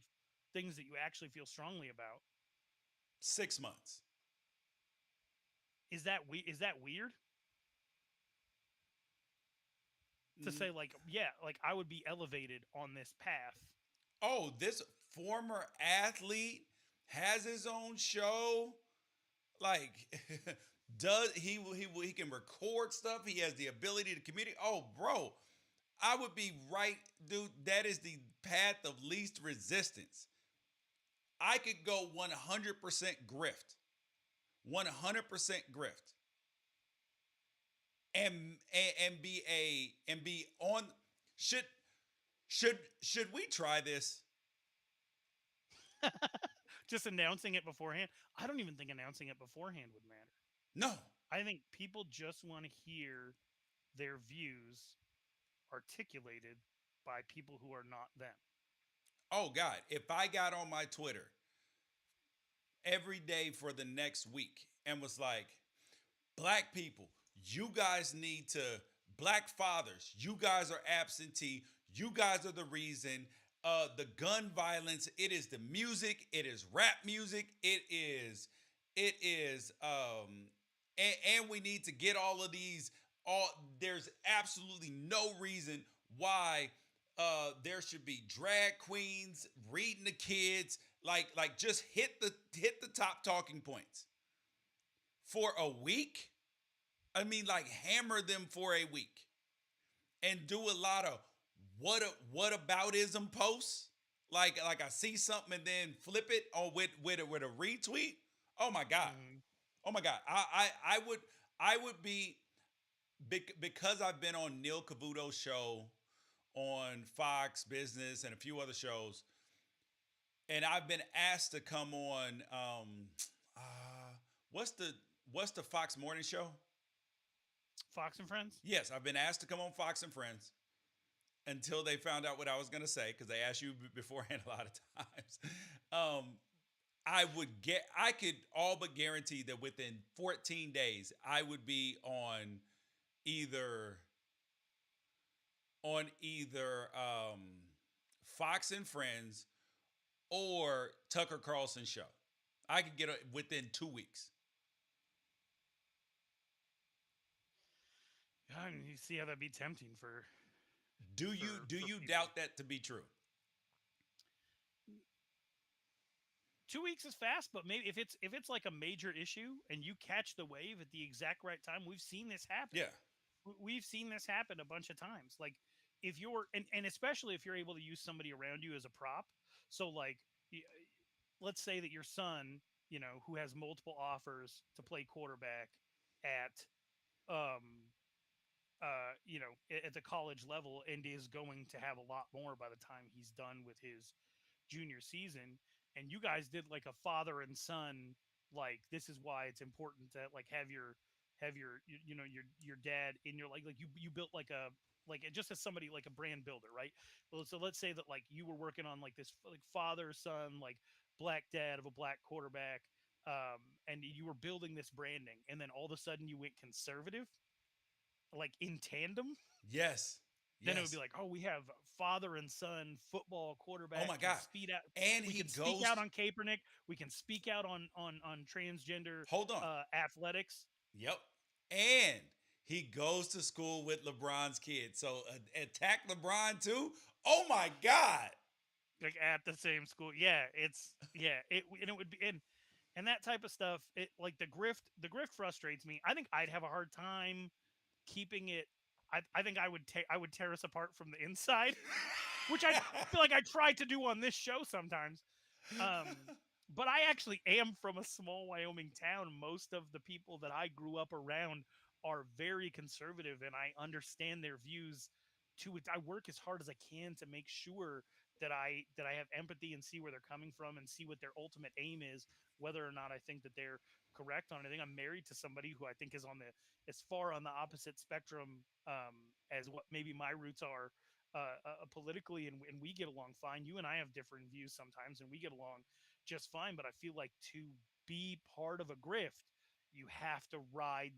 things that you actually feel strongly about, 6 months. is that weird to say, like, yeah, like, I would be elevated on this path? Oh, this former athlete has his own show. Like, does he can record stuff? He has the ability to communicate. Oh, bro, I would be right, dude. That is the path of least resistance. I could go 100% grift, 100% grift, and be on. Should should we try this? Just announcing it beforehand, I don't even think announcing it beforehand would matter. No. I think people just want to hear their views articulated by people who are not them. Oh God, if I got on my Twitter every day for the next week and was like, black people, you guys need to, black fathers, you guys are absentee, you guys are the reason. The gun violence, it is the music, it is rap music, it is and we need to get all of these. All there's absolutely no reason why there should be drag queens reading the kids. Like just hit the top talking points for a week. I mean, like hammer them for a week and do a lot of what aboutism posts. Like I see something and then flip it on with a retweet. Oh my god. Mm-hmm. Oh my god. I would be because I've been on Neil Cavuto's show on Fox Business and a few other shows, and I've been asked to come on. What's the Fox Morning Show? Fox and Friends. Yes, I've been asked to come on Fox and Friends until they found out what I was going to say because they asked you beforehand a lot of times. I could all but guarantee that within 14 days I would be either on either Fox and Friends or Tucker Carlson show. I could get it within 2 weeks. I mean, you see how that'd be tempting for. Do you people. doubt that to be true? 2 weeks is fast, but maybe if it's like a major issue and you catch the wave at the exact right time, we've seen this happen. Yeah. We've seen this happen a bunch of times. Like if you're and especially if you're able to use somebody around you as a prop. So like let's say that your son, who has multiple offers to play quarterback at um at the college level and is going to have a lot more by the time he's done with his junior season, and you guys did like a father and son, like this is why it's important to like have your your dad in your like you built like a like just as somebody like a brand builder, right? Well, so let's say that like you were working on like this like father son like black dad of a black quarterback, and you were building this branding, and then all of a sudden you went conservative like in tandem. Yes. Then it would be Yes. like, oh, we have father and son football Oh quarterback my can God. speed out. And We he can speak out goes. on Kaepernick. We can speak out on transgender Hold on. athletics. Yep. And he goes to school with LeBron's kids. So attack LeBron too. Oh my God. Like at the same school. It would be and that type of stuff. It like the grift frustrates me. I think I'd have a hard time keeping it. I think I would tear us apart from the inside, which I feel like I try to do on this show sometimes. But I actually am from a small Wyoming town. Most of the people that I grew up around are very conservative, and I understand their views. To it, I work as hard as I can to make sure that I have empathy and see where they're coming from and see what their ultimate aim is, whether or not I think that they're correct on anything. I'm married to somebody who I think is on the as far on the opposite spectrum as what maybe my roots are politically, and we get along fine. You and I have different views sometimes, and we get along just fine. But I feel like to be part of a grift, you have to ride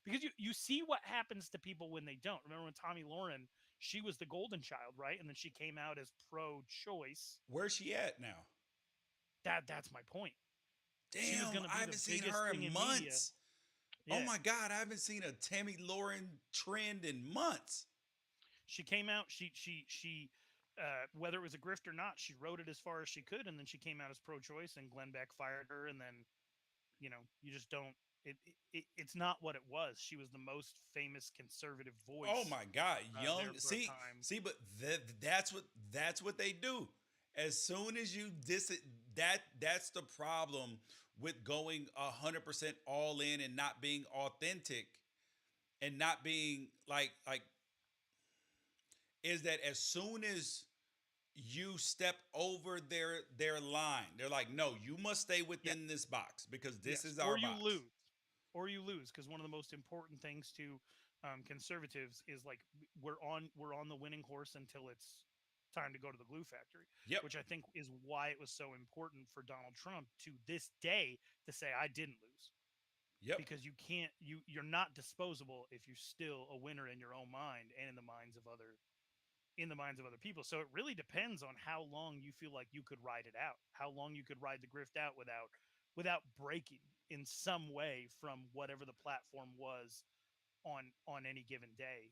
because you see what happens to people when they don't. Remember when Tommy Lauren, she was the golden child, right? And then she came out as pro-choice. Where's she at now? That's my point. She was Damn, going to I be haven't the seen biggest her thing in in media. months. Oh Yeah. my God, I haven't seen a Tammy Lauren trend in months. She came out. She whether it was a grift or not, she wrote it as far as she could, and then she came out as pro-choice, and Glenn Beck fired her, and then you just don't. It's not what it was. She was the most famous conservative Oh voice my God, there young. for a See, time. see, but that's what they do. As soon as you dis it, that's the problem with going 100% all in and not being authentic and not being like is that as soon as you step over their line, they're like, no, you must stay Yeah. within this box because this Yes. is Or our you box. lose. Or you lose, because one of the most important things to conservatives is like we're on the winning horse until it's time to go to the glue factory, Yep. which I think is why it was so important for Donald Trump to this day to say I didn't lose, Yep. because you can't you're not disposable if you're still a winner in your own mind and in the minds of other people. So it really depends on how long you feel like you could ride it out, how long you could ride the grift out without without breaking in some way from whatever the platform was on any given day,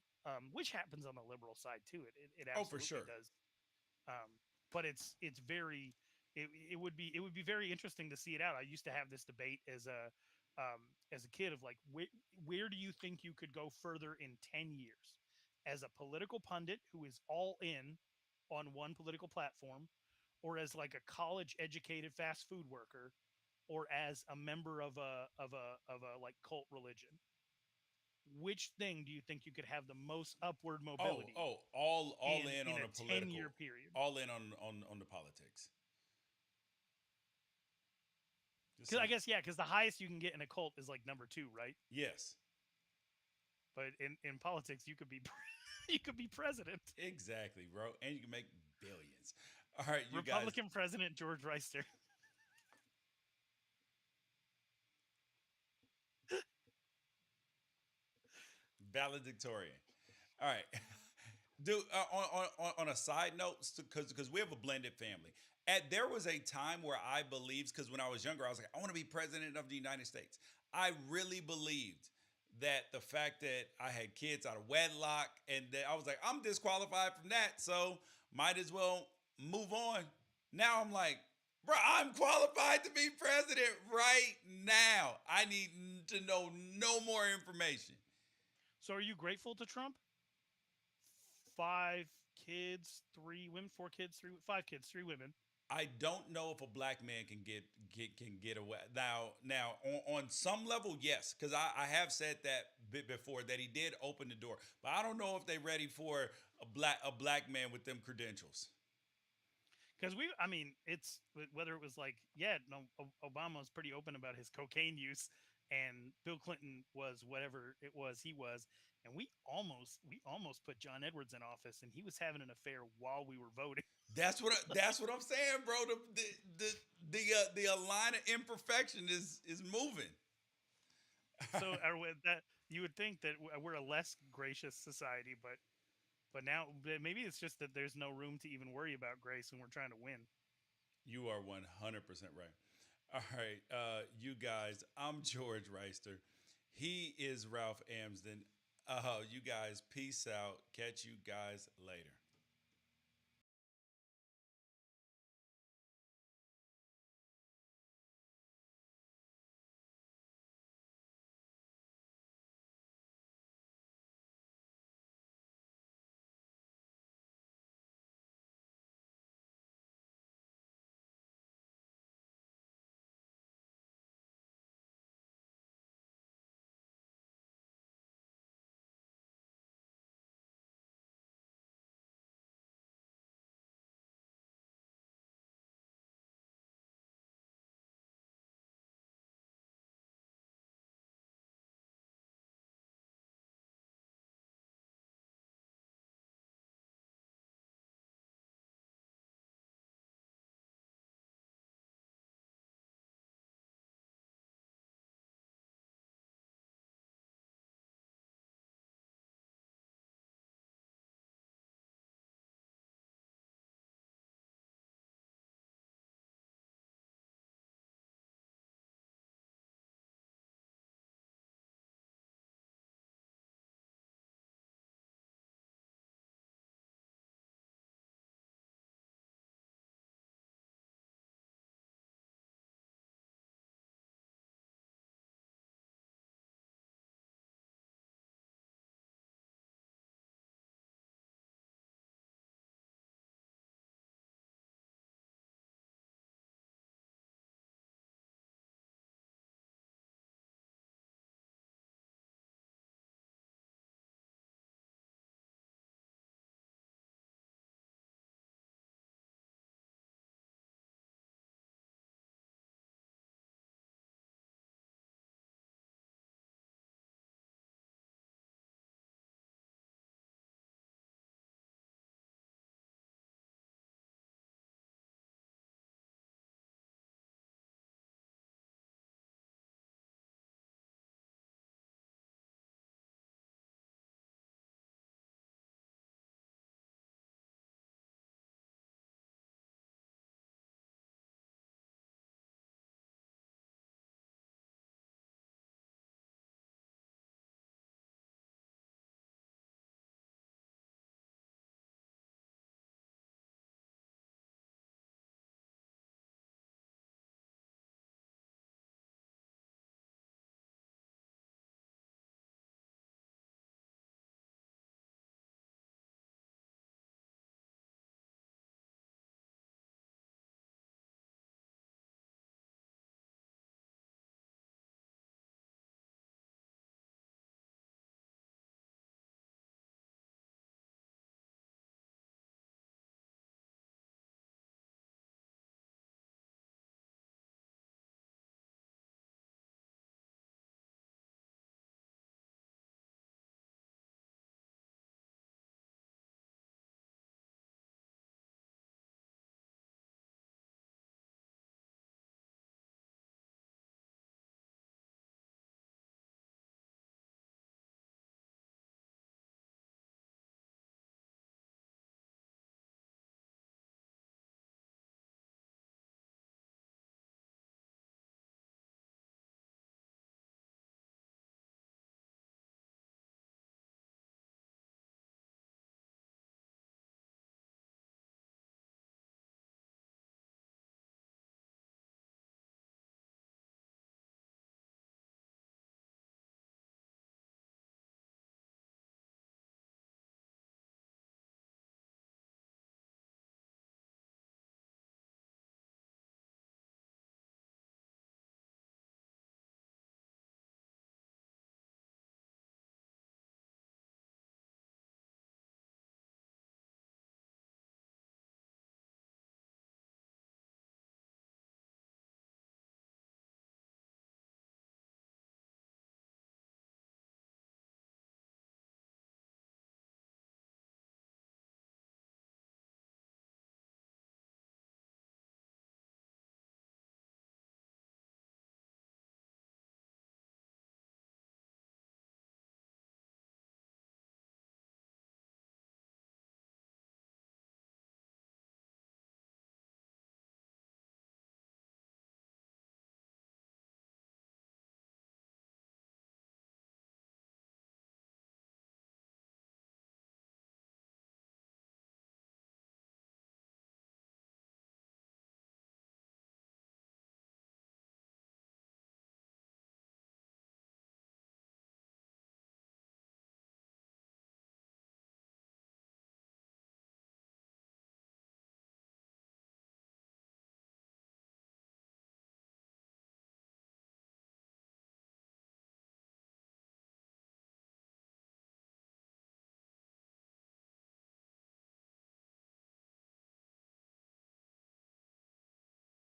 which happens on the liberal side too. It Oh, for absolutely sure. does. But it's very it would be very interesting to see it out. I used to have this debate as a kid of like where do you think you could go further in 10 years as a political pundit who is all in on one political platform, or as like a college educated fast food worker, or as a member of a like cult religion. Which thing do you think you could have the most upward mobility All in in on a the 10-year political, period? all in on the politics. Just Because I saying. guess, yeah, because the highest you can get in a cult is like number two, right? Yes, But in politics, you could be you could be president. exactly, bro. And you can make billions. All right, you guys, Republican President George Wrighster. valedictorian. All right. Dude, on a side note, because we have a blended family. There was a time where I believed, because when I was younger, I was like, I want to be president of the United States. I really believed that the fact that I had kids out of wedlock and that I was like, I'm disqualified from that, so might as well move on. Now I'm like, bro, I'm qualified to be president right now. I need to know no more information. So are you grateful to Trump? 5 kids, 3 women, 4 kids, 5 kids, 3 women. I don't know if a black man can get away now on some level, yes, because I have said that bit before that he did open the door, but I don't know if they're ready for a black man with them credentials. Because I mean, it's whether it was like, yeah, no, Obama was pretty open about his cocaine use, and Bill Clinton was whatever it was he was, and we almost put John Edwards in office, and he was having an affair while we were voting. That's what I'm saying, bro. The line of imperfection is moving. So that you would think that we're a less gracious society, but now maybe it's just that there's no room to even worry about grace when we're trying to win. You are 100% right. All right, you guys. I'm George Wrighster. He is Ralph Amsden. You guys, peace out. Catch you guys later.